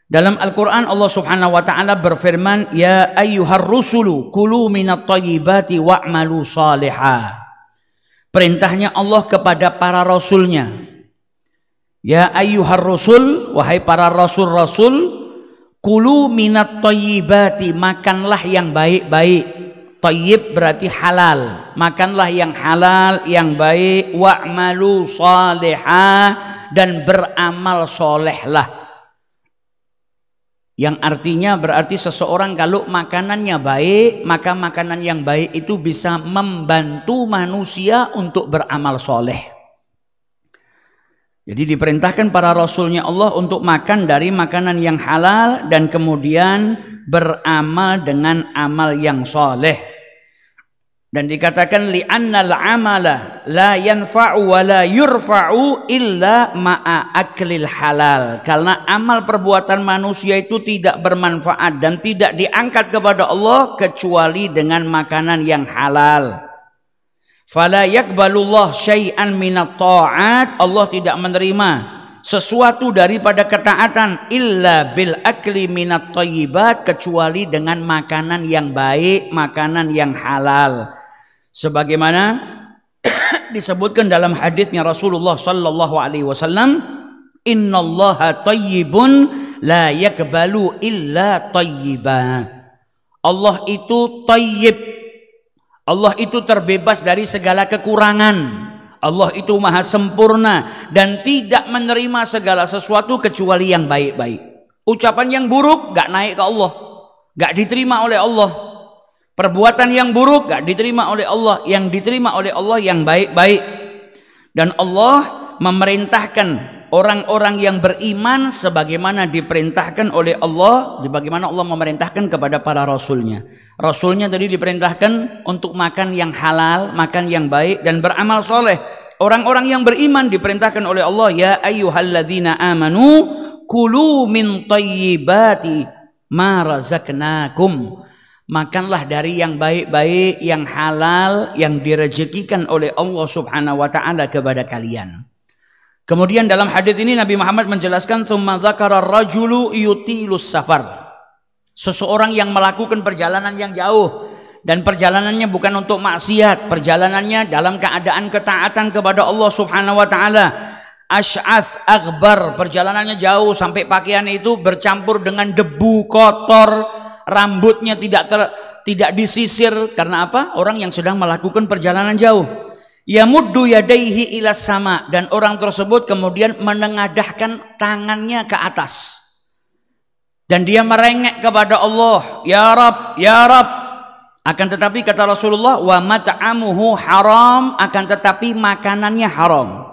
Dalam Al-Quran Allah subhanahu wa ta'ala berfirman, ya ayyuhar rusulu kulu minat thayyibati wa'malu salihah. Perintahnya Allah kepada para rasulnya, ya ayyuhar rusul, wahai para rasul-rasul, kulu minat thayyibati, makanlah yang baik-baik. Thayyib berarti halal, makanlah yang halal, yang baik. Wa'malu salihah, dan beramal solehlah. Yang artinya berarti seseorang kalau makanannya baik, maka makanan yang baik itu bisa membantu manusia untuk beramal soleh. Jadi diperintahkan para rasulnya Allah untuk makan dari makanan yang halal dan kemudian beramal dengan amal yang soleh. Dan dikatakan li'annal amala la yanfa'u wa la yurfa'u illa ma'a aklil halal. Karena amal perbuatan manusia itu tidak bermanfaat dan tidak diangkat kepada Allah kecuali dengan makanan yang halal. Fala yakbalullah syai'an minat ta'at, Allah tidak menerima sesuatu daripada ketaatan illa bil akli minat thayyibat, kecuali dengan makanan yang baik, makanan yang halal. Sebagaimana disebutkan dalam hadisnya Rasulullah sallallahu alaihi wasallam, innallaha thayyibun la yakbalu illa thayyiban. Allah itu thayyib. Allah itu terbebas dari segala kekurangan. Allah itu maha sempurna dan tidak menerima segala sesuatu kecuali yang baik-baik. Ucapan yang buruk gak naik ke Allah, gak diterima oleh Allah. Perbuatan yang buruk gak diterima oleh Allah, yang diterima oleh Allah yang baik-baik. Dan Allah memerintahkan orang-orang yang beriman sebagaimana diperintahkan oleh Allah, sebagaimana Allah memerintahkan kepada para rasulnya. Rasulnya tadi diperintahkan untuk makan yang halal, makan yang baik dan beramal soleh. Orang-orang yang beriman diperintahkan oleh Allah, ya ayyuhalladzina amanu kulu min thayyibati ma razaqnakum. Makanlah dari yang baik-baik, yang halal, yang direzekikan oleh Allah subhanahu wa ta'ala kepada kalian. Kemudian dalam hadis ini Nabi Muhammad menjelaskan, tsumma dzakara ar-rajulu yutilus safar. Seseorang yang melakukan perjalanan yang jauh dan perjalanannya bukan untuk maksiat, perjalanannya dalam keadaan ketaatan kepada Allah subhanahu wa ta'ala. Ash'ath aghbar, perjalanannya jauh sampai pakaian itu bercampur dengan debu kotor, rambutnya tidak disisir. Karena apa? Orang yang sedang melakukan perjalanan jauh. Yamuddu yadaihi ilas sama, dan orang tersebut kemudian menengadahkan tangannya ke atas dan dia merengek kepada Allah, ya Rab, ya Rab. Akan tetapi kata Rasulullah, wa mat'amuhu haram, akan tetapi makanannya haram.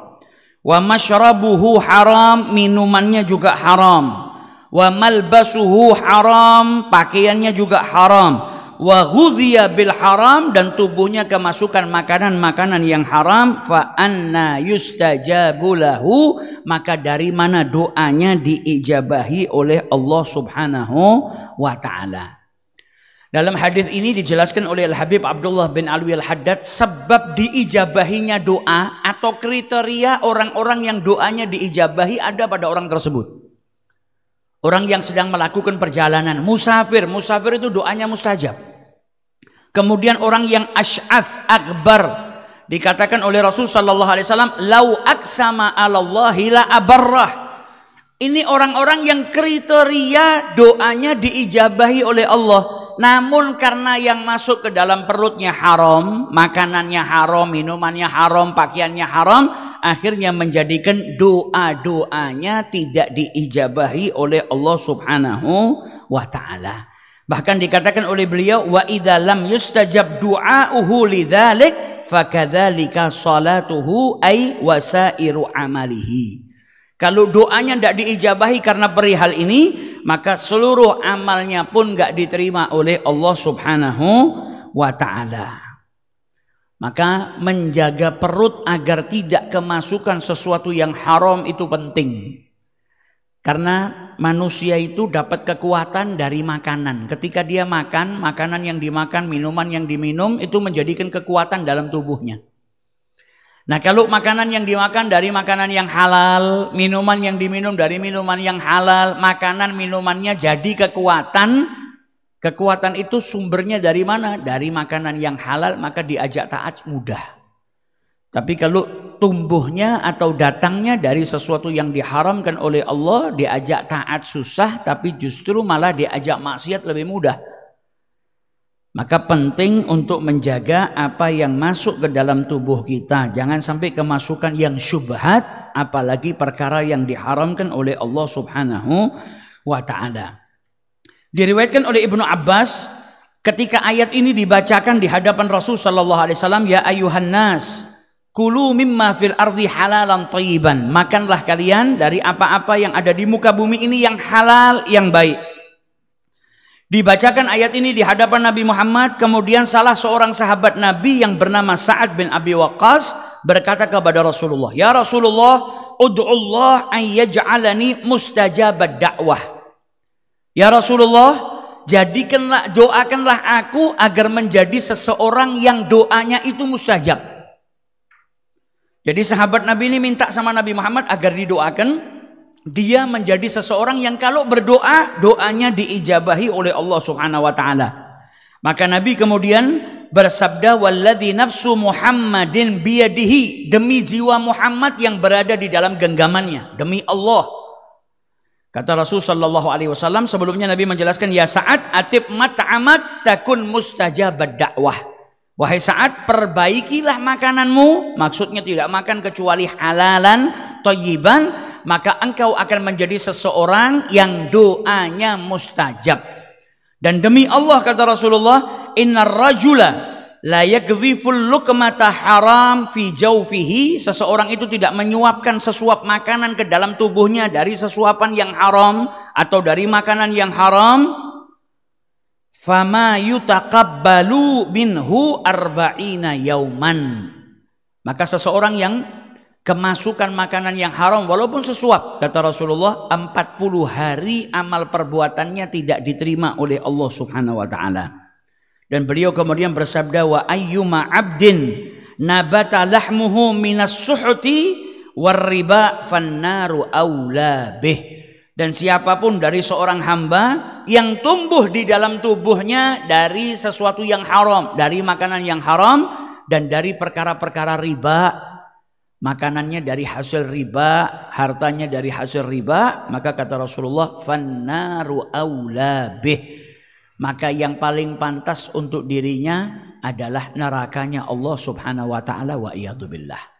Wa masyrabuhu haram, minumannya juga haram. Wa malbasuhu haram, pakaiannya juga haram. Wa ghudhiya bil haram, dan tubuhnya kemasukan makanan-makanan yang haram. Fa anna yustajabu lahu, maka dari mana doanya diijabahi oleh Allah subhanahu wa ta'ala. Dalam hadis ini dijelaskan oleh Al-Habib Abdullah bin Alwi Al-Haddad sebab diijabahinya doa atau kriteria orang-orang yang doanya diijabahi ada pada orang tersebut. Orang yang sedang melakukan perjalanan, musafir itu doanya mustajab. Kemudian orang yang ash'ath akbar, dikatakan oleh Rasul sallallahu alaihi wasallam, lau aksama 'alallahi la abarrah. Ini orang-orang yang kriteria doanya diijabahi oleh Allah. Namun karena yang masuk ke dalam perutnya haram, makanannya haram, minumannya haram, pakaiannya haram, akhirnya menjadikan doa-doanya tidak diijabahi oleh Allah subhanahu wa ta'ala. Bahkan dikatakan oleh beliau, wa idza lam yustajab du'auhu lidzalik fakadzalika salatuhu ay wasairu amalihi. Kalau doanya tidak diijabahi karena perihal ini, maka seluruh amalnya pun tidak diterima oleh Allah subhanahu wa ta'ala. Maka menjaga perut agar tidak kemasukan sesuatu yang haram itu penting. Karena manusia itu dapat kekuatan dari makanan. Ketika dia makan, makanan yang dimakan, minuman yang diminum itu menjadikan kekuatan dalam tubuhnya. Nah, kalau makanan yang dimakan dari makanan yang halal, minuman yang diminum dari minuman yang halal, makanan minumannya jadi kekuatan. Kekuatan itu sumbernya dari mana? Dari makanan yang halal, maka diajak taat mudah. Tapi kalau tumbuhnya atau datangnya dari sesuatu yang diharamkan oleh Allah, diajak taat susah, tapi justru malah diajak maksiat lebih mudah. Maka penting untuk menjaga apa yang masuk ke dalam tubuh kita. Jangan sampai kemasukan yang syubhat, apalagi perkara yang diharamkan oleh Allah Subhanahu wa ta'ala. Diriwayatkan oleh Ibnu Abbas, ketika ayat ini dibacakan di hadapan Rasul sallallahu alaihi wasallam, ya ayuhan nas, kulu mimma fil ardi halalan thayyiban. Makanlah kalian dari apa-apa yang ada di muka bumi ini yang halal, yang baik. Dibacakan ayat ini di hadapan Nabi Muhammad, kemudian salah seorang sahabat Nabi yang bernama Sa'ad bin Abi Waqqas berkata kepada Rasulullah, ya Rasulullah, ud'ullah an yaj'alani mustajabad da'wah. Ya Rasulullah, doakanlah aku agar menjadi seseorang yang doanya itu mustajab. Jadi sahabat Nabi ini minta sama Nabi Muhammad agar didoakan dia menjadi seseorang yang kalau berdoa, doanya diijabahi oleh Allah Subhanahu wa ta'ala. Maka Nabi kemudian bersabda, walladzi nafsu Muhammadin biyadihi, demi jiwa Muhammad yang berada di dalam genggamannya, demi Allah. Kata Rasul sallallahu alaihi wasallam, sebelumnya Nabi menjelaskan, ya Sa'ad atib mat'amat takun mustajabad da'wah. Wahai Sa'ad, perbaikilah makananmu, maksudnya tidak makan kecuali halalan thayyiban, maka engkau akan menjadi seseorang yang doanya mustajab. Dan demi Allah, kata Rasulullah, innar rajula la yakdhiful luqmata haram fi jawfihi, seseorang itu tidak menyuapkan sesuap makanan ke dalam tubuhnya dari sesuapan yang haram atau dari makanan yang haram, fama yutaqabbalu minhu arba'ina yauman, maka seseorang yang kemasukan makanan yang haram walaupun sesuap, kata Rasulullah, 40 hari amal perbuatannya tidak diterima oleh Allah Subhanahu wa ta'ala. Dan beliau kemudian bersabda, wa ayyuma abdin nabata lahmuhu minas suhuti warriba fannaru awla bih. Dan siapapun dari seorang hamba yang tumbuh di dalam tubuhnya dari sesuatu yang haram, dari makanan yang haram dan dari perkara-perkara riba, makanannya dari hasil riba, hartanya dari hasil riba, maka kata Rasulullah, fannaru aula bih, maka yang paling pantas untuk dirinya adalah nerakanya Allah Subhanahu wa ta'ala, wa iyadzubillah.